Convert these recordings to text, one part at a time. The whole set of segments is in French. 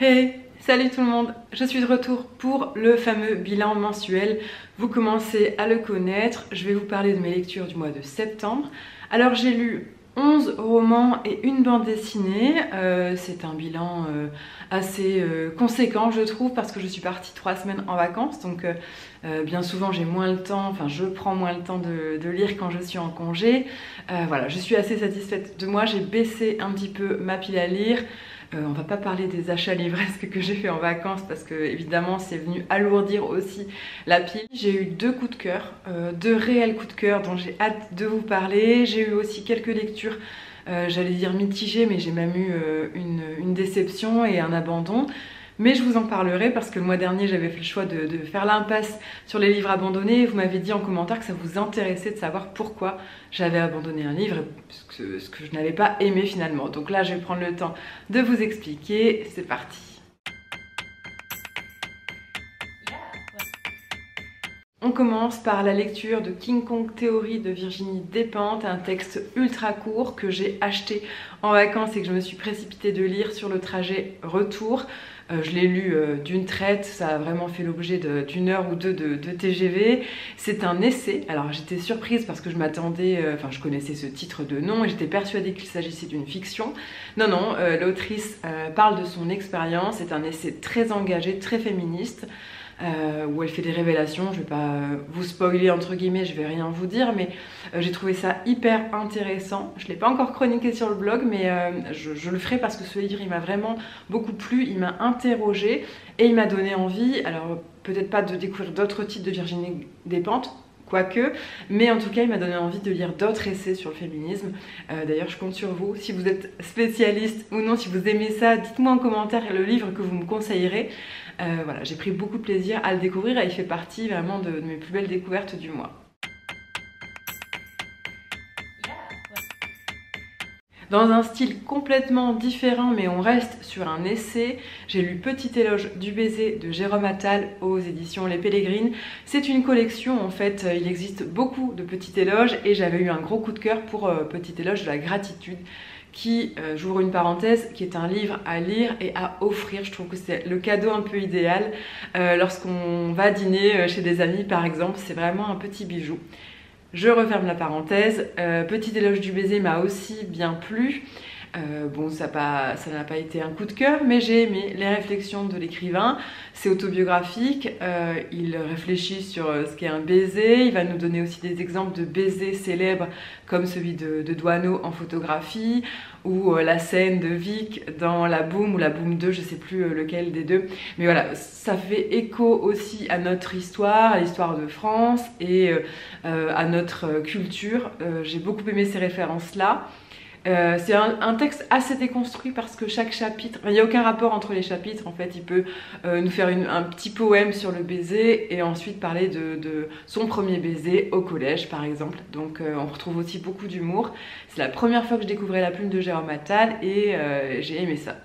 Hey, salut tout le monde, je suis de retour pour le fameux bilan mensuel. Vous commencez à le connaître, je vais vous parler de mes lectures du mois de septembre. Alors j'ai lu 11 romans et une bande dessinée. C'est un bilan assez conséquent je trouve parce que je suis partie 3 semaines en vacances. Donc bien souvent j'ai moins le temps, enfin je prends moins le temps de lire quand je suis en congé. Voilà, je suis assez satisfaite de moi, j'ai baissé un petit peu ma pile à lire. On va pas parler des achats livresques que j'ai fait en vacances parce que évidemment c'est venu alourdir aussi la pile. J'ai eu deux coups de cœur, deux réels coups de cœur dont j'ai hâte de vous parler. J'ai eu aussi quelques lectures, j'allais dire mitigées, mais j'ai même eu une déception et un abandon. Mais je vous en parlerai parce que le mois dernier j'avais fait le choix de faire l'impasse sur les livres abandonnés et vous m'avez dit en commentaire que ça vous intéressait de savoir pourquoi j'avais abandonné un livre, ce que je n'avais pas aimé finalement. Donc là je vais prendre le temps de vous expliquer, c'est parti. On commence par la lecture de King Kong Theory de Virginie Despentes, un texte ultra court que j'ai acheté en vacances et que je me suis précipitée de lire sur le trajet retour. Je l'ai lu d'une traite, ça a vraiment fait l'objet d'une heure ou deux de TGV. C'est un essai, alors j'étais surprise parce que je m'attendais, enfin je connaissais ce titre de nom et j'étais persuadée qu'il s'agissait d'une fiction. Non, l'autrice parle de son expérience, c'est un essai très engagé, très féministe. Où elle fait des révélations, je vais pas vous spoiler entre guillemets, je vais rien vous dire, mais j'ai trouvé ça hyper intéressant. Je l'ai pas encore chroniqué sur le blog, mais je le ferai parce que ce livre il m'a vraiment beaucoup plu, il m'a interrogée et il m'a donné envie, alors peut-être pas de découvrir d'autres titres de Virginie Despentes, quoique, mais en tout cas il m'a donné envie de lire d'autres essais sur le féminisme. D'ailleurs je compte sur vous, si vous êtes spécialiste ou non, si vous aimez ça, dites-moi en commentaire le livre que vous me conseillerez. Voilà, j'ai pris beaucoup de plaisir à le découvrir et il fait partie vraiment de mes plus belles découvertes du mois. Dans un style complètement différent, mais on reste sur un essai, j'ai lu Petit éloge du baiser de Jérôme Attal aux éditions Les Pélégrines. C'est une collection, en fait, il existe beaucoup de petits éloges et j'avais eu un gros coup de cœur pour Petit éloge de la gratitude qui, j'ouvre une parenthèse, qui est un livre à lire et à offrir. Je trouve que c'est le cadeau un peu idéal lorsqu'on va dîner chez des amis par exemple, c'est vraiment un petit bijou. Je referme la parenthèse. Petit éloge du baiser m'a aussi bien plu. Bon, ça n'a pas été un coup de cœur, mais j'ai aimé les réflexions de l'écrivain. C'est autobiographique, il réfléchit sur ce qu'est un baiser, il va nous donner aussi des exemples de baisers célèbres comme celui de Doisneau en photographie, ou la scène de Vic dans La Boum ou La Boum 2, je sais plus lequel des deux. Mais voilà, ça fait écho aussi à notre histoire, à l'histoire de France et à notre culture. J'ai beaucoup aimé ces références-là. C'est un texte assez déconstruit parce que chaque chapitre, il n'y a aucun rapport entre les chapitres en fait, il peut nous faire un petit poème sur le baiser et ensuite parler de son premier baiser au collège par exemple, donc on retrouve aussi beaucoup d'humour. C'est la première fois que je découvrais la plume de Jérôme Attal et j'ai aimé ça.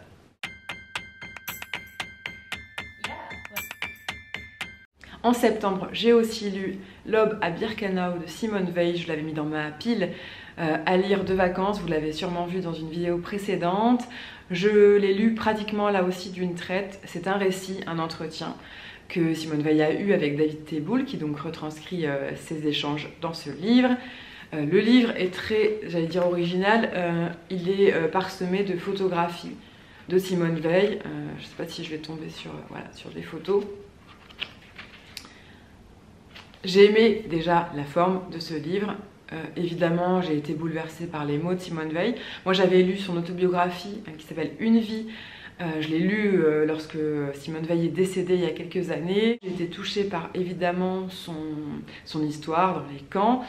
En septembre, j'ai aussi lu L'aube à Birkenau de Simone Weil, je l'avais mis dans ma pile à lire de vacances, vous l'avez sûrement vu dans une vidéo précédente. Je l'ai lu pratiquement là aussi d'une traite, c'est un récit, un entretien que Simone Weil a eu avec David Teboul qui donc retranscrit ses échanges dans ce livre. Le livre est très, j'allais dire original, il est parsemé de photographies de Simone Weil. Je ne sais pas si je vais tomber sur, voilà, sur des photos. J'ai aimé déjà la forme de ce livre. Évidemment, j'ai été bouleversée par les mots de Simone Weil. Moi, j'avais lu son autobiographie qui s'appelle Une vie. Je l'ai lu lorsque Simone Weil est décédée il y a quelques années. J'ai été touchée par évidemment son histoire dans les camps.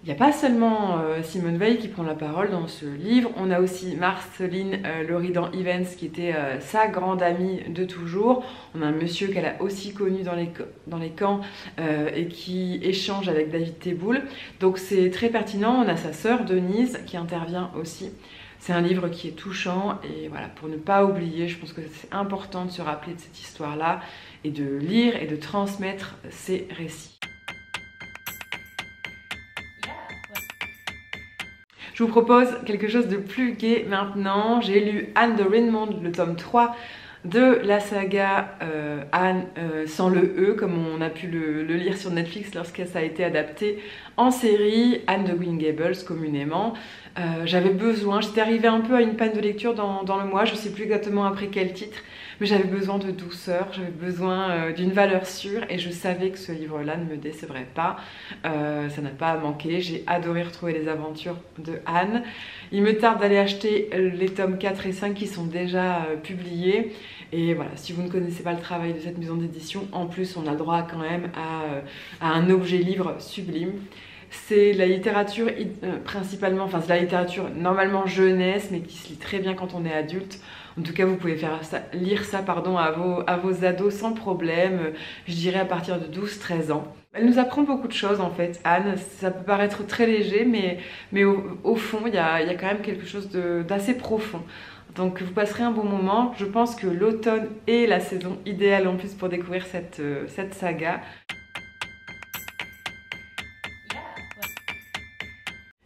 Il n'y a pas seulement Simone Weil qui prend la parole dans ce livre, on a aussi Marceline Loridan-Ivens qui était sa grande amie de toujours. On a un monsieur qu'elle a aussi connu dans les camps et qui échange avec David Teboul. Donc c'est très pertinent, on a sa sœur Denise qui intervient aussi. C'est un livre qui est touchant et voilà, pour ne pas oublier, je pense que c'est important de se rappeler de cette histoire-là et de lire et de transmettre ces récits. Je vous propose quelque chose de plus gai maintenant. J'ai lu Anne de Redmond, le tome 3 de la saga Anne sans le E, comme on a pu le lire sur Netflix lorsque ça a été adapté en série, Anne de Green Gables communément. J'avais besoin, j'étais arrivée un peu à une panne de lecture dans le mois, je ne sais plus exactement après quel titre, mais j'avais besoin de douceur, j'avais besoin d'une valeur sûre et je savais que ce livre-là ne me décevrait pas. Ça n'a pas manqué, j'ai adoré retrouver les aventures de Anne. Il me tarde d'aller acheter les tomes 4 et 5 qui sont déjà publiés. Et voilà, si vous ne connaissez pas le travail de cette maison d'édition, en plus on a le droit quand même à un objet livre sublime. C'est la littérature principalement, enfin c'est la littérature normalement jeunesse mais qui se lit très bien quand on est adulte. En tout cas vous pouvez lire ça à vos ados sans problème, je dirais à partir de 12-13 ans. Elle nous apprend beaucoup de choses en fait, Anne, ça peut paraître très léger mais au fond il y a quand même quelque chose d'assez profond. Donc vous passerez un bon moment, je pense que l'automne est la saison idéale en plus pour découvrir cette saga.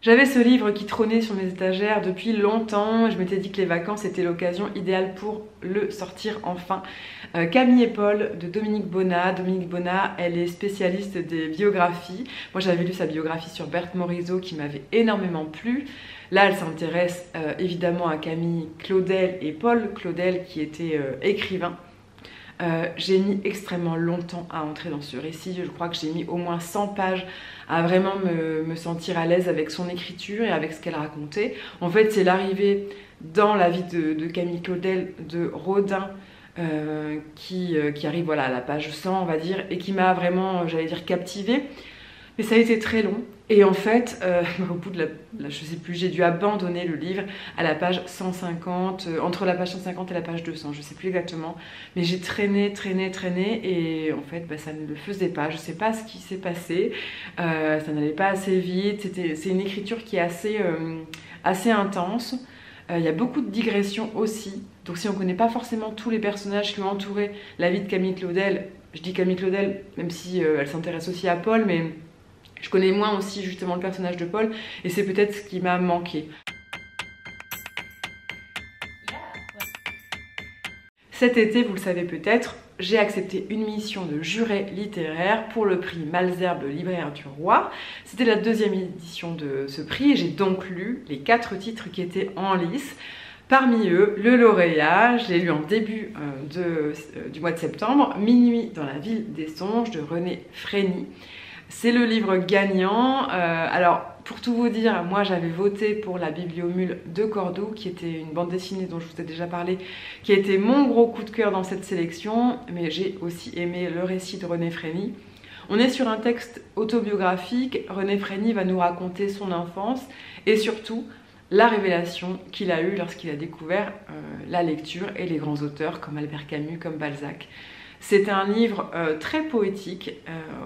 J'avais ce livre qui trônait sur mes étagères depuis longtemps, je m'étais dit que les vacances étaient l'occasion idéale pour le sortir enfin. Camille et Paul de Dominique Bonnat. Dominique Bonnat, elle est spécialiste des biographies. Moi j'avais lu sa biographie sur Berthe Morisot qui m'avait énormément plu. Là elle s'intéresse évidemment à Camille Claudel et Paul Claudel qui était écrivain. J'ai mis extrêmement longtemps à entrer dans ce récit, je crois que j'ai mis au moins 100 pages à vraiment me sentir à l'aise avec son écriture et avec ce qu'elle racontait. En fait c'est l'arrivée dans la vie de Camille Claudel de Rodin qui arrive voilà, à la page 100 on va dire et qui m'a vraiment, j'allais dire, captivée. Mais ça a été très long et en fait, au bout de je sais plus, j'ai dû abandonner le livre à la page 150, entre la page 150 et la page 200, je sais plus exactement. Mais j'ai traîné et en fait, ça ne le faisait pas. Je sais pas ce qui s'est passé, ça n'allait pas assez vite. C'est une écriture qui est assez intense. Il y a beaucoup de digressions aussi. Donc si on ne connaît pas forcément tous les personnages qui ont entouré la vie de Camille Claudel, je dis Camille Claudel même si elle s'intéresse aussi à Paul, mais je connais moins aussi justement le personnage de Paul et c'est peut-être ce qui m'a manqué. Cet été, vous le savez peut-être, j'ai accepté une mission de juré littéraire pour le prix Malesherbes libraire du Roi. C'était la deuxième édition de ce prix et j'ai donc lu les 4 titres qui étaient en lice. Parmi eux, le lauréat, je l'ai lu en début du mois de septembre, Minuit dans la ville des songes de René Frény. C'est le livre gagnant. Alors, pour tout vous dire, moi j'avais voté pour La Bibliomule de Cordoue, qui était une bande dessinée dont je vous ai déjà parlé, qui a été mon gros coup de cœur dans cette sélection, mais j'ai aussi aimé le récit de René Frény. On est sur un texte autobiographique, René Frény va nous raconter son enfance et surtout la révélation qu'il a eue lorsqu'il a découvert la lecture et les grands auteurs comme Albert Camus, comme Balzac. C'est un livre très poétique,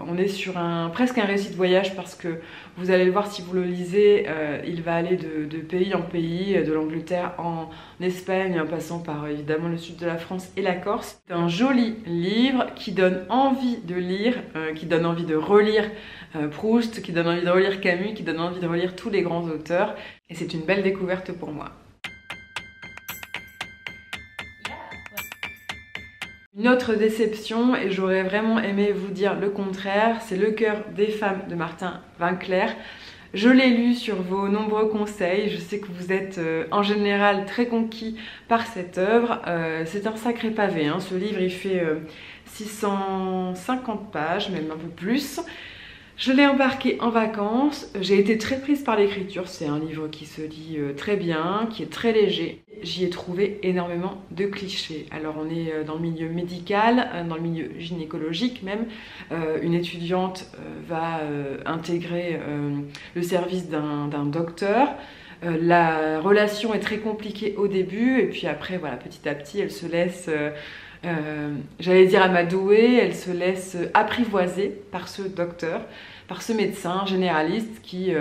on est sur presque un récit de voyage parce que vous allez le voir si vous le lisez, il va aller de pays en pays, de l'Angleterre en Espagne, en passant par évidemment le sud de la France et la Corse. C'est un joli livre qui donne envie de lire, qui donne envie de relire Proust, qui donne envie de relire Camus, qui donne envie de relire tous les grands auteurs et c'est une belle découverte pour moi. Une autre déception, et j'aurais vraiment aimé vous dire le contraire, c'est Le cœur des femmes de Martin Winkler. Je l'ai lu sur vos nombreux conseils, je sais que vous êtes en général très conquis par cette œuvre. C'est un sacré pavé, hein. Ce livre il fait 650 pages, même un peu plus. Je l'ai embarqué en vacances, j'ai été très prise par l'écriture, c'est un livre qui se lit très bien, qui est très léger. J'y ai trouvé énormément de clichés. Alors on est dans le milieu médical, dans le milieu gynécologique même. Une étudiante va intégrer le service d'un docteur. La relation est très compliquée au début et puis après voilà, petit à petit elle se laisse... j'allais dire amadouer, elle se laisse apprivoiser par ce docteur, par ce médecin généraliste qui,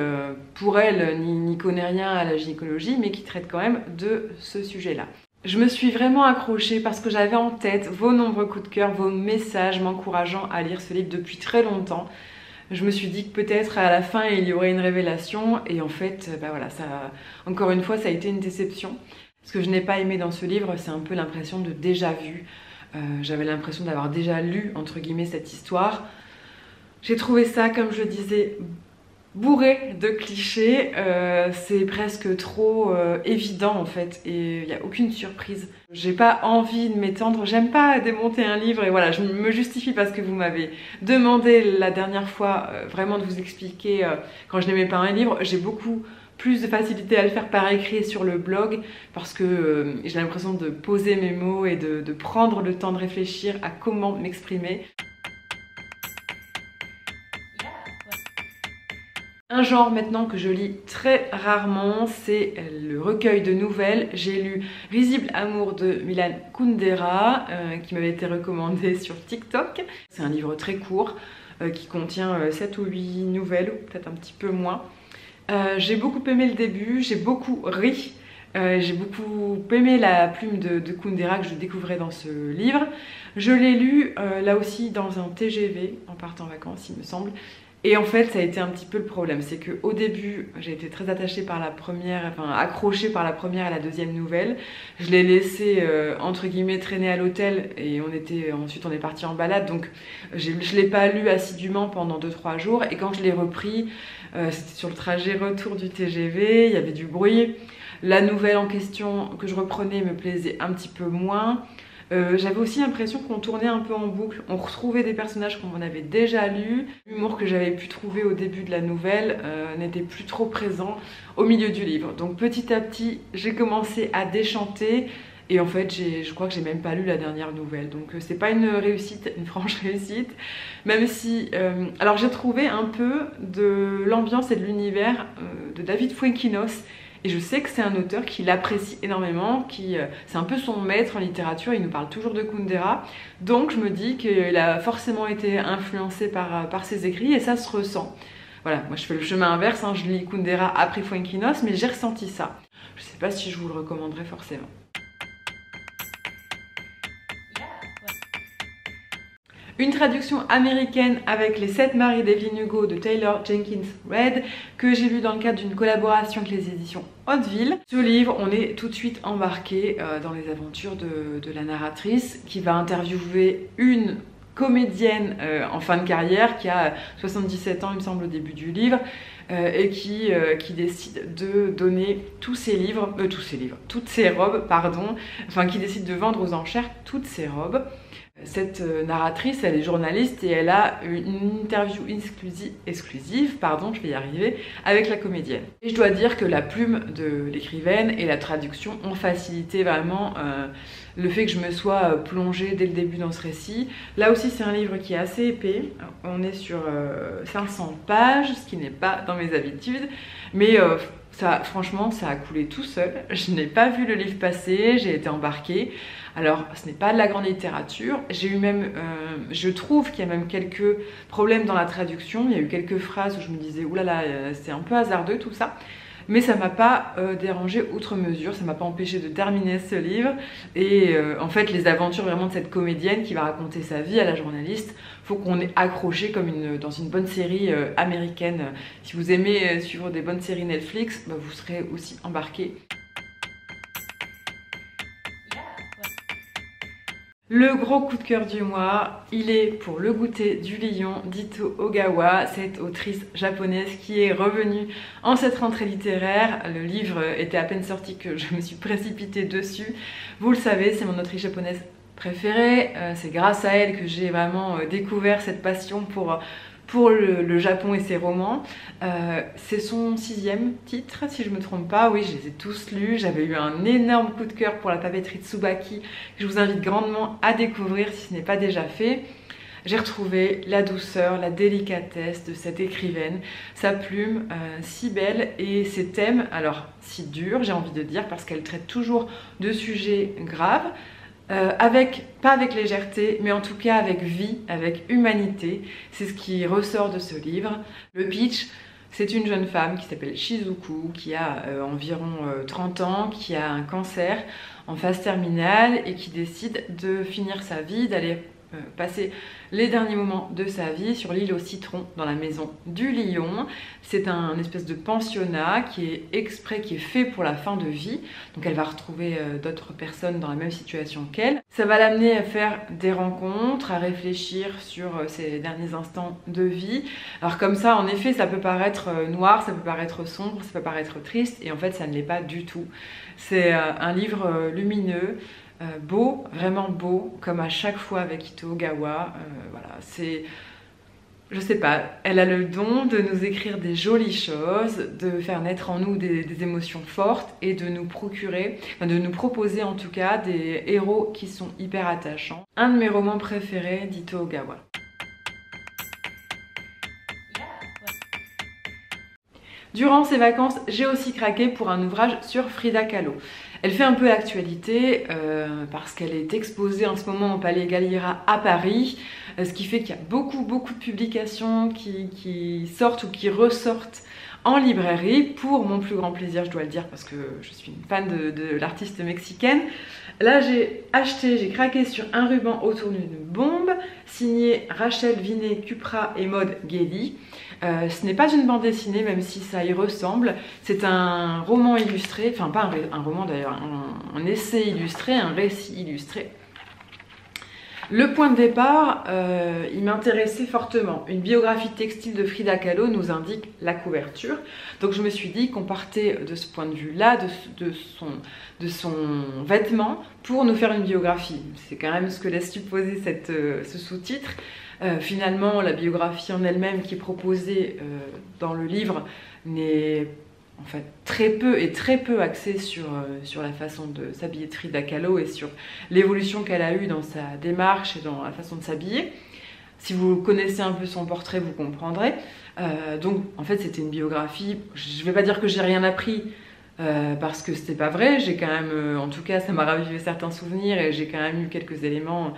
pour elle, n'y connaît rien à la gynécologie, mais qui traite quand même de ce sujet-là. Je me suis vraiment accrochée parce que j'avais en tête vos nombreux coups de cœur, vos messages m'encourageant à lire ce livre depuis très longtemps. Je me suis dit que peut-être à la fin il y aurait une révélation et en fait, voilà, encore une fois, ça a été une déception. Ce que je n'ai pas aimé dans ce livre, c'est un peu l'impression de déjà vu. J'avais l'impression d'avoir déjà lu, entre guillemets, cette histoire. J'ai trouvé ça, comme je le disais, bourré de clichés. C'est presque trop évident en fait, et il n'y a aucune surprise. J'ai pas envie de m'étendre, j'aime pas démonter un livre, et voilà, je me justifie parce que vous m'avez demandé la dernière fois vraiment de vous expliquer quand je n'aimais pas un livre. J'ai beaucoup plus de facilité à le faire par écrit et sur le blog parce que j'ai l'impression de poser mes mots et de prendre le temps de réfléchir à comment m'exprimer. Un genre maintenant que je lis très rarement, c'est le recueil de nouvelles. J'ai lu Risible Amour de Milan Kundera qui m'avait été recommandé sur TikTok. C'est un livre très court qui contient 7 ou 8 nouvelles, ou peut-être un petit peu moins. J'ai beaucoup aimé le début, j'ai beaucoup ri, j'ai beaucoup aimé la plume de Kundera que je découvrais dans ce livre. Je l'ai lu là aussi dans un TGV en partant en vacances, il me semble. Et en fait, ça a été un petit peu le problème, c'est qu'au début, j'ai été très attachée par la première, enfin accrochée par la première et la deuxième nouvelle. Je l'ai laissé entre guillemets traîner à l'hôtel et ensuite on est parti en balade, donc je ne l'ai pas lu assidûment pendant 2-3 jours. Et quand je l'ai repris, c'était sur le trajet retour du TGV, il y avait du bruit. La nouvelle en question que je reprenais me plaisait un petit peu moins. J'avais aussi l'impression qu'on tournait un peu en boucle, on retrouvait des personnages qu'on avait déjà lus. L'humour que j'avais pu trouver au début de la nouvelle n'était plus trop présent au milieu du livre. Donc petit à petit, j'ai commencé à déchanter et en fait, je crois que j'ai même pas lu la dernière nouvelle. Donc c'est pas une réussite, une franche réussite, même si... alors j'ai trouvé un peu de l'ambiance et de l'univers de David Fuenquinos. Et je sais que c'est un auteur qui l'apprécie énormément, c'est un peu son maître en littérature, il nous parle toujours de Kundera. Donc je me dis qu'il a forcément été influencé par ses écrits et ça se ressent. Voilà, moi je fais le chemin inverse, hein, je lis Kundera après Fuenquinos, mais j'ai ressenti ça. Je sais pas si je vous le recommanderais forcément. Une traduction américaine avec Les 7 maris d'Evelyn Hugo de Taylor Jenkins Reid que j'ai lu dans le cadre d'une collaboration avec les éditions Hauteville. Ce livre, on est tout de suite embarqué dans les aventures de la narratrice qui va interviewer une comédienne en fin de carrière qui a 77 ans il me semble au début du livre et qui décide de donner toutes ses robes, pardon, enfin qui décide de vendre aux enchères toutes ses robes. Cette narratrice, elle est journaliste et elle a une interview exclusive, pardon, je vais y arriver, avec la comédienne. Et je dois dire que la plume de l'écrivaine et la traduction ont facilité vraiment le fait que je me sois plongée dès le début dans ce récit. Là aussi, c'est un livre qui est assez épais. On est sur 500 pages, ce qui n'est pas dans mes habitudes, mais franchement, ça a coulé tout seul. Je n'ai pas vu le livre passer, j'ai été embarquée. Alors, ce n'est pas de la grande littérature. J'ai eu même, je trouve qu'il y a même quelques problèmes dans la traduction. Il y a eu quelques phrases où je me disais, oulala, c'est un peu hasardeux tout ça. Mais ça m'a pas dérangé outre mesure, ça m'a pas empêché de terminer ce livre. Et en fait, les aventures vraiment de cette comédienne qui va raconter sa vie à la journaliste, faut qu'on est accroché comme dans une bonne série américaine. Si vous aimez suivre des bonnes séries Netflix, bah, vous serez aussi embarqué. Le gros coup de cœur du mois, il est pour Le goûter du lion d'Ito Ogawa, cette autrice japonaise qui est revenue en cette rentrée littéraire. Le livre était à peine sorti que je me suis précipitée dessus. Vous le savez, c'est mon autrice japonaise préférée. C'est grâce à elle que j'ai vraiment découvert cette passion pour le Japon et ses romans. C'est son 6e titre, si je me trompe pas. Oui, je les ai tous lus. J'avais eu un énorme coup de cœur pour la papeterie de Tsubaki, que je vous invite grandement à découvrir si ce n'est pas déjà fait. J'ai retrouvé la douceur, la délicatesse de cette écrivaine, sa plume si belle et ses thèmes, alors si durs, j'ai envie de dire, parce qu'elle traite toujours de sujets graves, pas avec légèreté, mais en tout cas avec vie, avec humanité. C'est ce qui ressort de ce livre. Le pitch, c'est une jeune femme qui s'appelle Shizuku, qui a environ 30 ans, qui a un cancer en phase terminale et qui décide de finir sa vie, d'aller passer les derniers moments de sa vie sur l'île au citron dans la maison du lion. C'est un espèce de pensionnat qui est fait pour la fin de vie. Donc elle va retrouver d'autres personnes dans la même situation qu'elle. Ça va l'amener à faire des rencontres, à réfléchir sur ses derniers instants de vie. Alors comme ça, en effet, ça peut paraître noir, ça peut paraître sombre, ça peut paraître triste, et en fait ça ne l'est pas du tout. C'est un livre lumineux, beau, vraiment beau, comme à chaque fois avec Ito Ogawa. Voilà, c'est... Je sais pas, elle a le don de nous écrire des jolies choses, de faire naître en nous des émotions fortes et de nous procurer, enfin de nous proposer en tout cas des héros qui sont hyper attachants. Un de mes romans préférés d'Ito Ogawa. Durant ces vacances, j'ai aussi craqué pour un ouvrage sur Frida Kahlo. Elle fait un peu l'actualité parce qu'elle est exposée en ce moment au Palais Galliera à Paris, ce qui fait qu'il y a beaucoup de publications qui sortent ou qui ressortent en librairie, pour mon plus grand plaisir, je dois le dire, parce que je suis une fan de l'artiste mexicaine. Là, j'ai craqué sur Un ruban autour d'une bombe, signé Rachel Vinet-Cupra et Maud Guély. Ce n'est pas une bande dessinée, même si ça y ressemble. C'est un roman illustré, enfin pas un roman d'ailleurs, un essai illustré, un récit illustré. Le point de départ, il m'intéressait fortement. Une biographie textile de Frida Kahlo nous indique la couverture. Donc je me suis dit qu'on partait de ce point de vue-là, de son vêtement, pour nous faire une biographie. C'est quand même ce que laisse supposer ce sous-titre. Finalement, la biographie en elle-même qui est proposée dans le livre n'est en fait très peu axée sur la façon de s'habiller de Frida Kahlo et sur l'évolution qu'elle a eue dans sa démarche et dans la façon de s'habiller. Si vous connaissez un peu son portrait, vous comprendrez. Donc en fait c'était une biographie, je ne vais pas dire que j'ai rien appris, parce que c'était pas vrai, j'ai quand même, en tout cas ça m'a ravivé certains souvenirs et j'ai quand même eu quelques éléments,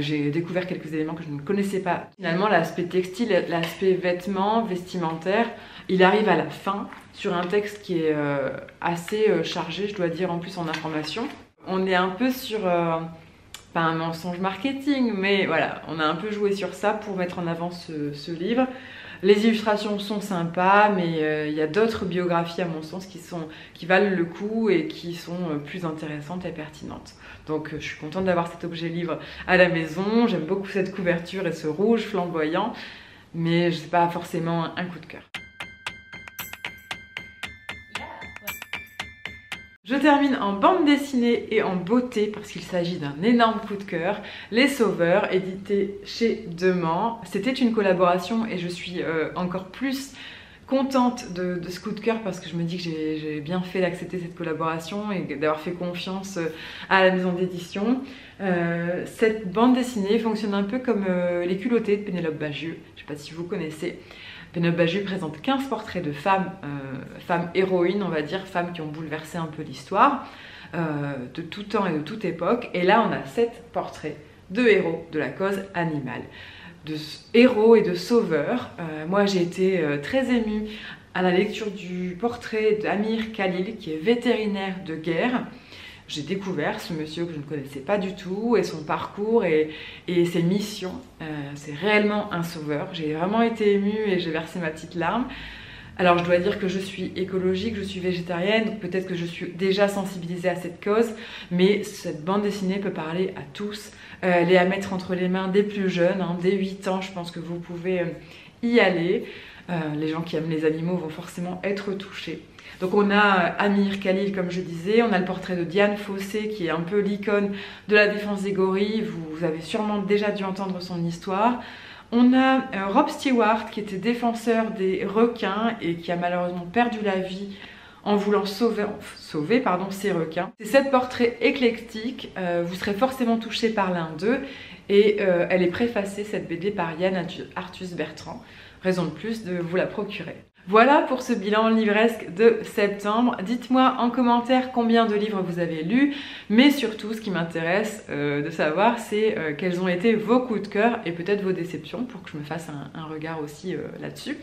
j'ai découvert quelques éléments que je ne connaissais pas. Finalement l'aspect textile, l'aspect vêtements, vestimentaire, il arrive à la fin sur un texte qui est assez chargé, je dois dire, en plus en information. On est un peu sur, pas un mensonge marketing, mais voilà, on a un peu joué sur ça pour mettre en avant ce livre. Les illustrations sont sympas, mais il y a d'autres biographies à mon sens qui valent le coup et qui sont plus intéressantes et pertinentes. Donc je suis contente d'avoir cet objet livre à la maison, j'aime beaucoup cette couverture et ce rouge flamboyant, mais je sais pas forcément un coup de cœur. Je termine en bande dessinée et en beauté parce qu'il s'agit d'un énorme coup de cœur. Les Sauveurs, édité chez Demant. C'était une collaboration et je suis encore plus contente de ce coup de cœur parce que je me dis que j'ai bien fait d'accepter cette collaboration et d'avoir fait confiance à la maison d'édition. Cette bande dessinée fonctionne un peu comme Les Culottés de Pénélope Bagieux. Je ne sais pas si vous connaissez. Pénélope Bagieux présente 15 portraits de femmes, femmes héroïnes, on va dire, femmes qui ont bouleversé un peu l'histoire, de tout temps et de toute époque. Et là, on a 7 portraits de héros de la cause animale, de héros et de sauveurs. Moi, j'ai été très émue à la lecture du portrait d'Amir Khalil, qui est vétérinaire de guerre. J'ai découvert ce monsieur que je ne connaissais pas du tout et son parcours et ses missions. C'est réellement un sauveur. J'ai vraiment été émue et j'ai versé ma petite larme. Alors je dois dire que je suis écologique, je suis végétarienne, donc peut-être que je suis déjà sensibilisée à cette cause, mais cette bande dessinée peut parler à tous. Elle est à mettre entre les mains des plus jeunes, hein, dès 8 ans, je pense que vous pouvez y aller. Les gens qui aiment les animaux vont forcément être touchés. Donc on a Amir Khalil, comme je disais, on a le portrait de Diane Fossé qui est un peu l'icône de la défense des gorilles, vous avez sûrement déjà dû entendre son histoire. On a Rob Stewart qui était défenseur des requins et qui a malheureusement perdu la vie en voulant sauver ces requins. C'est 7 portraits éclectiques, vous serez forcément touché par l'un d'eux et elle est préfacée, cette BD, par Yann Arthus Bertrand. Raison de plus de vous la procurer. Voilà pour ce bilan livresque de septembre. Dites-moi en commentaire combien de livres vous avez lus, mais surtout ce qui m'intéresse de savoir, c'est quels ont été vos coups de cœur et peut-être vos déceptions pour que je me fasse un regard aussi là-dessus.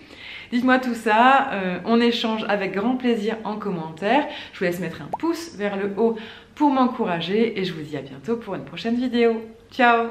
Dites-moi tout ça, on échange avec grand plaisir en commentaire. Je vous laisse mettre un pouce vers le haut pour m'encourager et je vous dis à bientôt pour une prochaine vidéo. Ciao!